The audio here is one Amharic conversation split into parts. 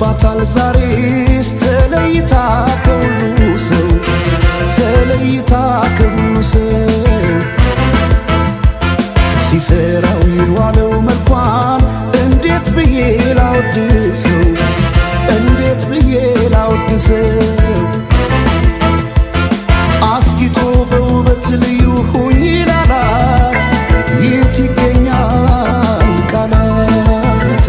ደርሶባታል ዛሬስ ተለይታ ከሁሉ ሰው ተለይታ ከሁሉ ሰው ሲሰራው የዋለው መልኳን እንዴት ብዬ ላወድሰው እንዴት ብዬ ላወድሰው አስጊጦ በውበት ልዩ ሁኝ ላላት የት ይገኛል ቃላት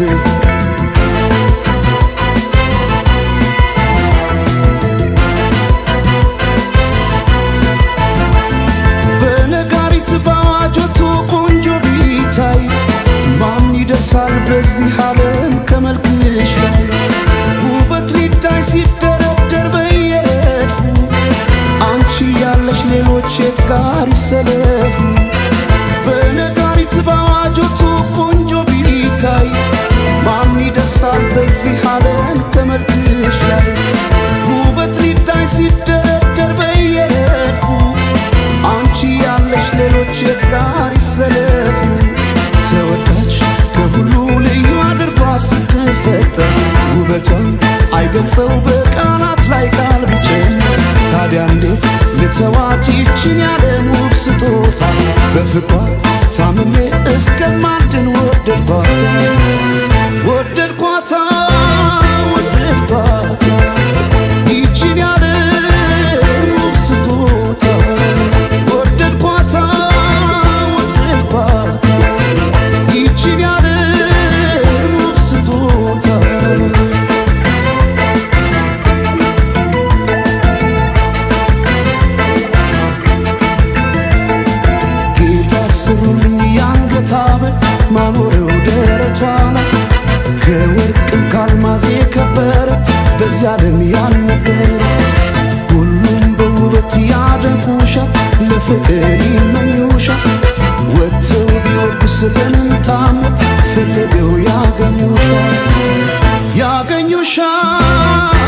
በነጋሪት ባዋጆቱ ቆንጆ ቢታይ ማን ይደርሳል በዚህ ዓለም ከመልክሽ ላይ ውበት ሊዳይ ሲደረደር በየረድፉ አንቺ ያለሽ ሌሎች የት ጋር ይሰለፉ በነጋሪት ባዋጆቱ ቆንጆ ቢታይ ማን ይደርሳል በዚህ ዓለም ከመልክሽ ላይ ውበት ሊዳይ ሲደረደር በየረድፉ አንቺ ያለሽ ሌሎች የት ጋር ይሰለፉ ተወዳጅ ከሁሉ ልዩ አድርጓ ስትፈጠር ውበቷን አይገልጸው በቃላት ላይ ቃል ቢጨምር ታዲያ እንዴት ልተዋት ይችን ያለም ውብ ስጦታ በፍቅሯ ታምሜ እስከማልድን ወደድኳታ ወደድኳታ ወደድኳታ ይችን ያለም ውብ ስጦታ ወደድኳታ ወደድኳታ ይችን ያለም ውብ ስጦታ ስሩልኝ የአንገት ሐብል ማኖረው ደረቷ ላይ ከወርቅም ከአልማዝ የከበረ በዚህ ዓለም ያልነበረ ሁሉም በውበት ያደንቁሻል ለፍቅር ይመኙሻል ወጥተው ቢወርዱስ በምን ታምር ፈልገው ያገኙሻል